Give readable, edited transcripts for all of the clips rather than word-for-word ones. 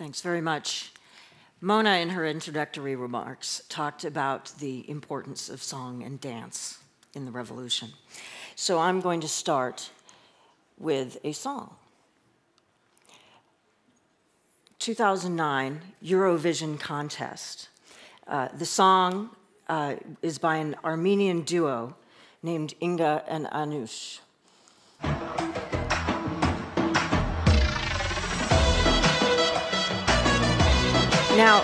Thanks very much. Mona, in her introductory remarks, talked about the importance of song and dance in the revolution. So I'm going to start with a song. 2009 Eurovision contest. The song is by an Armenian duo named Inga and Anush. Now,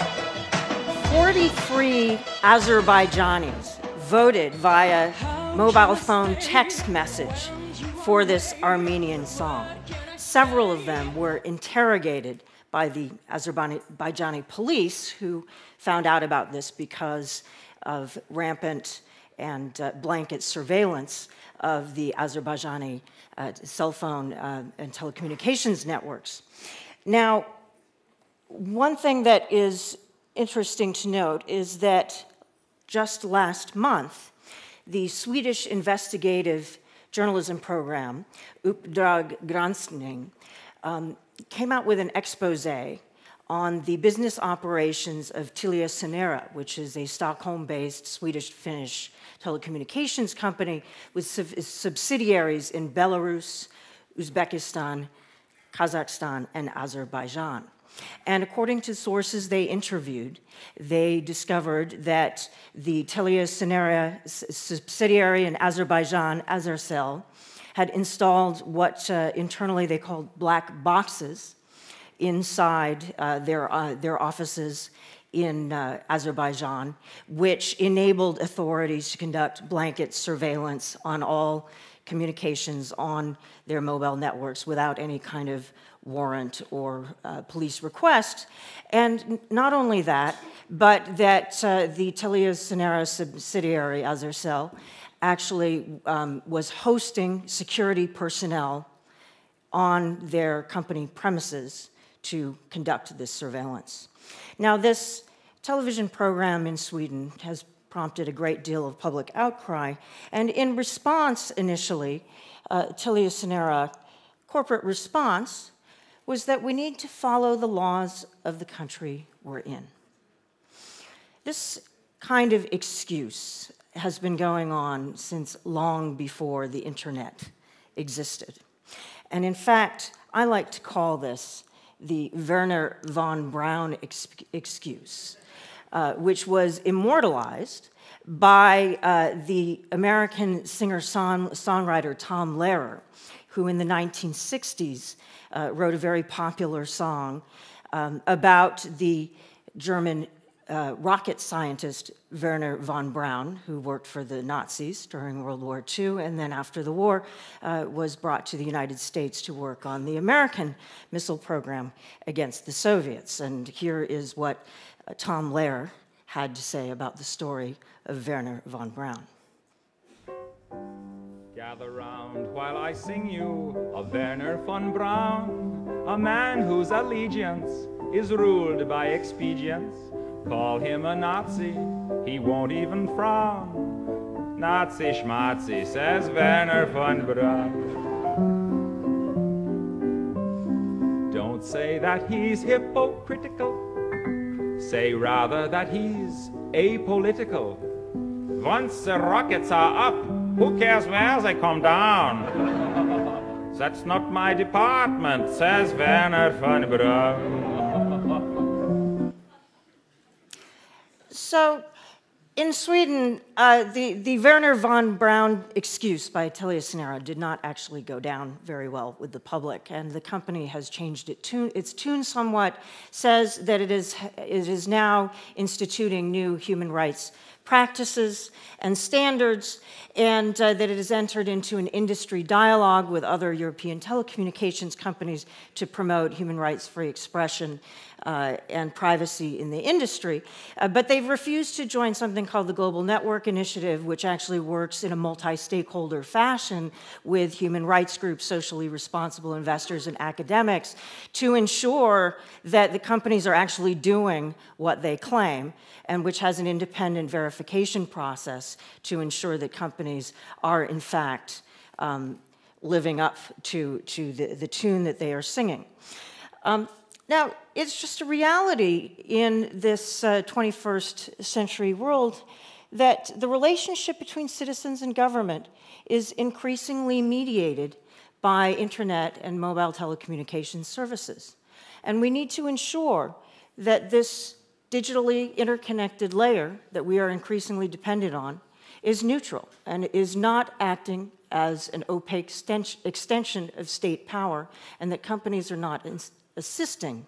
43 Azerbaijanis voted via mobile phone text message for this Armenian song. Several of them were interrogated by the Azerbaijani police, who found out about this because of rampant and blanket surveillance of the Azerbaijani cell phone and telecommunications networks. Now, one thing that is interesting to note is that just last month, the Swedish investigative journalism program, Uppdrag Granskning, came out with an expose on the business operations of Telia Sonera, which is a Stockholm-based Swedish-Finnish telecommunications company with subsidiaries in Belarus, Uzbekistan, Kazakhstan, and Azerbaijan. And according to sources they interviewed, they discovered that the Telia Sonera subsidiary in Azerbaijan, Azercell, had installed what internally they called black boxes inside their offices in Azerbaijan, which enabled authorities to conduct blanket surveillance on all communications on their mobile networks without any kind of warrant or police request. And not only that, but that the Telia Sonera subsidiary, Azercell, actually was hosting security personnel on their company premises to conduct this surveillance. Now, this television program in Sweden has prompted a great deal of public outcry, and in response, initially, Telia Sonera corporate response was that we need to follow the laws of the country we're in. This kind of excuse has been going on since long before the internet existed. And in fact, I like to call this the Werner von Braun excuse, which was immortalized by the American singer-songwriter Tom Lehrer, who in the 1960s wrote a very popular song about the German rocket scientist Werner von Braun, who worked for the Nazis during World War II, and then after the war was brought to the United States to work on the American missile program against the Soviets. And here is what Tom Lehrer had to say about the story of Werner von Braun. Gather round while I sing you of Werner von Braun, a man whose allegiance is ruled by expedience. Call him a Nazi, he won't even frown. Nazi schmazi, says Werner von Braun. Don't say that he's hypocritical, say rather that he's apolitical. Once the rockets are up, who cares where they come down? That's not my department, says Werner von Braun. So, in Sweden, the Werner von Braun excuse by Telia Sonera did not actually go down very well with the public, and the company has changed its tune somewhat, says that it is now instituting new human rights practices and standards, and that it has entered into an industry dialogue with other European telecommunications companies to promote human rights free expression and privacy in the industry. But they've refused to join something called the Global Network Initiative, which actually works in a multi-stakeholder fashion with human rights groups, socially responsible investors, and academics to ensure that the companies are actually doing what they claim, and which has an independent verification process to ensure that companies are, in fact, living up to the tune that they are singing. Now, it's just a reality in this 21st century world that the relationship between citizens and government is increasingly mediated by internet and mobile telecommunications services. And we need to ensure that this digitally interconnected layer that we are increasingly dependent on is neutral and is not acting as an opaque extension of state power, and that companies are not assisting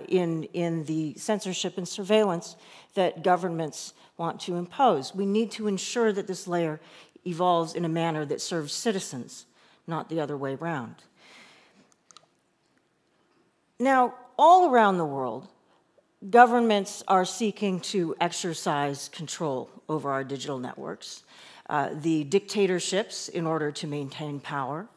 in the censorship and surveillance that governments want to impose. We need to ensure that this layer evolves in a manner that serves citizens, not the other way around. Now, all around the world, governments are seeking to exercise control over our digital networks. The dictatorships, in order to maintain power.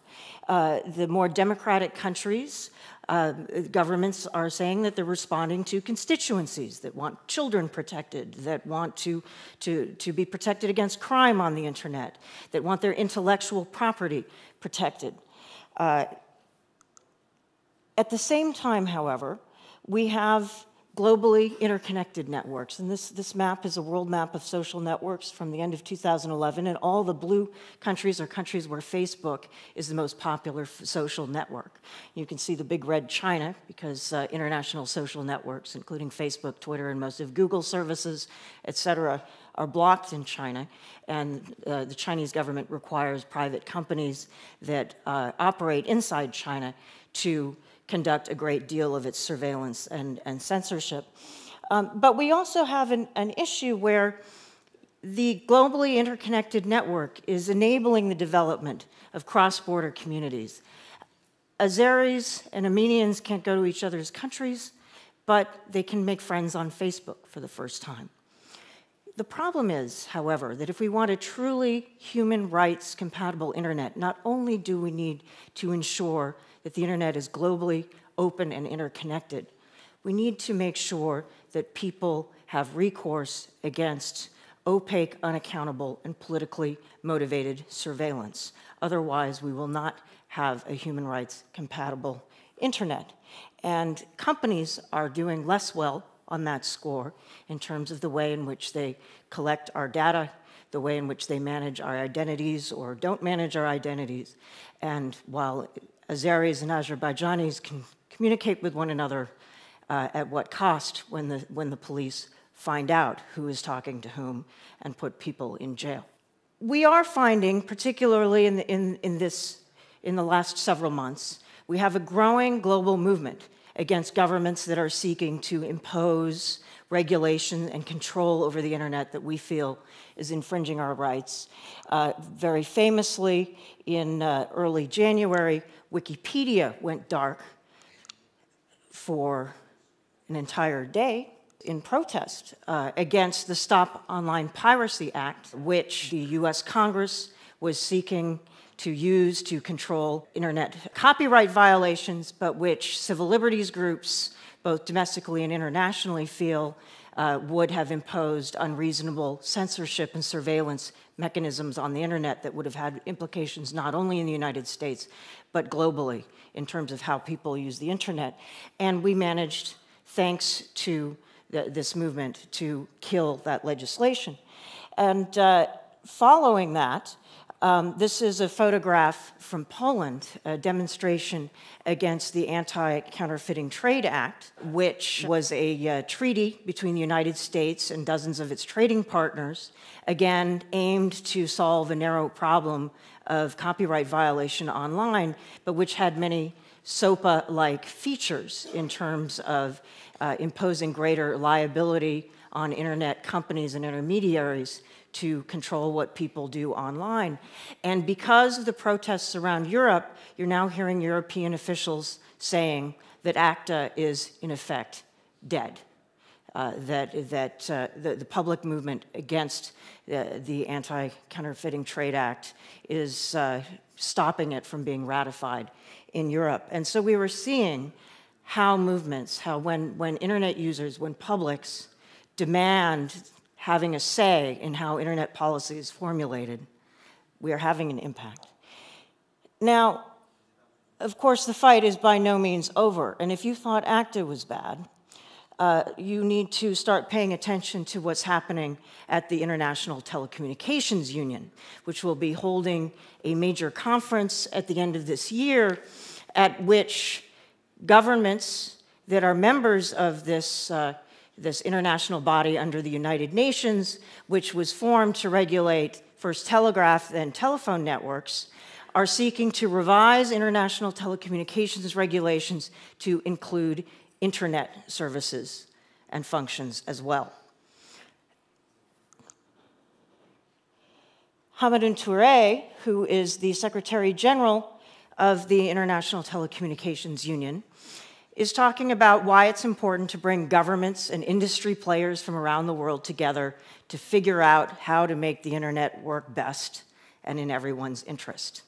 The more democratic countries, governments are saying that they're responding to constituencies that want children protected, that want to be protected against crime on the internet, that want their intellectual property protected. At the same time, however, we have globally interconnected networks. And this map is a world map of social networks from the end of 2011, and all the blue countries are countries where Facebook is the most popular social network. You can see the big red China, because international social networks, including Facebook, Twitter, and most of Google services, et cetera, are blocked in China, and the Chinese government requires private companies that operate inside China to conduct a great deal of its surveillance and censorship. But we also have an issue where the globally interconnected network is enabling the development of cross-border communities. Azeris and Armenians can't go to each other's countries, but they can make friends on Facebook for the first time. The problem is, however, that if we want a truly human rights compatible internet, not only do we need to ensure that the internet is globally open and interconnected, we need to make sure that people have recourse against opaque, unaccountable, and politically motivated surveillance. Otherwise, we will not have a human rights compatible internet. And companies are doing less well on that score in terms of the way in which they collect our data, the way in which they manage our identities or don't manage our identities. And while Azeris and Azerbaijanis can communicate with one another, at what cost when the police find out who is talking to whom and put people in jail. We are finding, particularly in the last several months, we have a growing global movement against governments that are seeking to impose regulation and control over the internet that we feel is infringing our rights. Very famously, in early January, Wikipedia went dark for an entire day in protest against the Stop Online Piracy Act, which the US Congress was seeking to use to control internet copyright violations, but which civil liberties groups, both domestically and internationally, feel would have imposed unreasonable censorship and surveillance mechanisms on the internet that would have had implications not only in the United States, but globally in terms of how people use the internet. And we managed, thanks to this movement, to kill that legislation. And following that, this is a photograph from Poland, a demonstration against the Anti-Counterfeiting Trade Act, which was a treaty between the United States and dozens of its trading partners, again aimed to solve a narrow problem of copyright violation online, but which had many SOPA-like features in terms of imposing greater liability on internet companies and intermediaries to control what people do online. And because of the protests around Europe, you're now hearing European officials saying that ACTA is, in effect, dead. The public movement against the Anti-Counterfeiting Trade Act is stopping it from being ratified in Europe. And so we were seeing how movements, how when internet users, when publics demand having a say in how internet policy is formulated, we are having an impact. Now, Of course, the fight is by no means over, and if you thought ACTA was bad, you need to start paying attention to what's happening at the International Telecommunications Union, which will be holding a major conference at the end of this year at which governments that are members of this international body under the United Nations, which was formed to regulate first telegraph, then telephone networks, are seeking to revise international telecommunications regulations to include internet services and functions as well. Hamidou Touré, who is the Secretary General of the International Telecommunications Union, is talking about why it's important to bring governments and industry players from around the world together to figure out how to make the internet work best and in everyone's interest.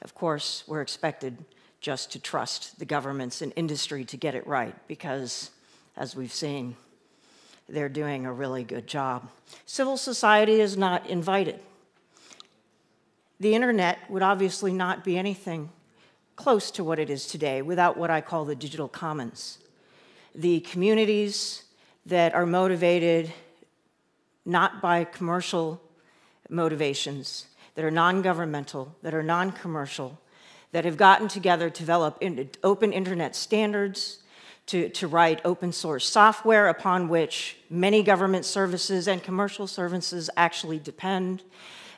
Of course, we're expected just to trust the governments and industry to get it right because, as we've seen, they're doing a really good job. Civil society is not invited. The internet would obviously not be anything close to what it is today without what I call the digital commons. The communities that are motivated not by commercial motivations, that are non-governmental, that are non-commercial, that have gotten together to develop open internet standards, to write open source software upon which many government services and commercial services actually depend.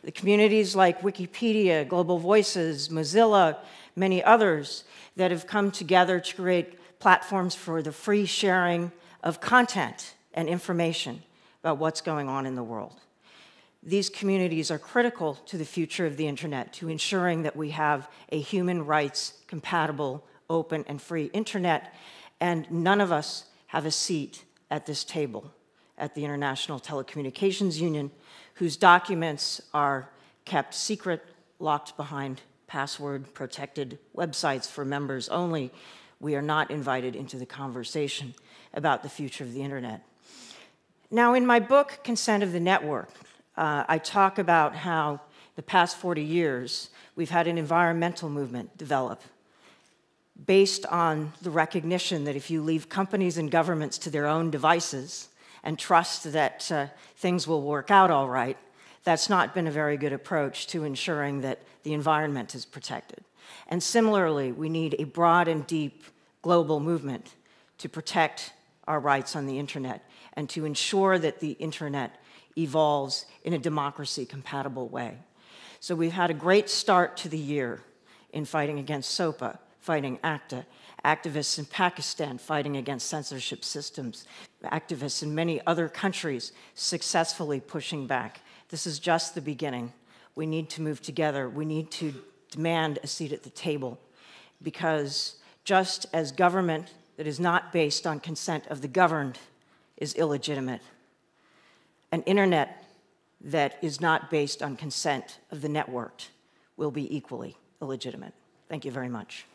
The communities like Wikipedia, Global Voices, Mozilla, many others that have come together to create platforms for the free sharing of content and information about what's going on in the world. These communities are critical to the future of the internet, to ensuring that we have a human rights compatible, open, and free internet, and none of us have a seat at this table at the International Telecommunications Union, whose documents are kept secret, locked behind password-protected websites for members only. We are not invited into the conversation about the future of the internet. Now, in my book, Consent of the Network, I talk about how the past 40 years, we've had an environmental movement develop based on the recognition that if you leave companies and governments to their own devices and trust that things will work out all right, that's not been a very good approach to ensuring that the environment is protected. And similarly, we need a broad and deep global movement to protect our rights on the internet and to ensure that the internet evolves in a democracy-compatible way. So we've had a great start to the year in fighting against SOPA, fighting ACTA, activists in Pakistan fighting against censorship systems, activists in many other countries successfully pushing back. This is just the beginning. We need to move together. We need to demand a seat at the table because just as government that is not based on consent of the governed is illegitimate, an internet that is not based on consent of the networked will be equally illegitimate. Thank you very much.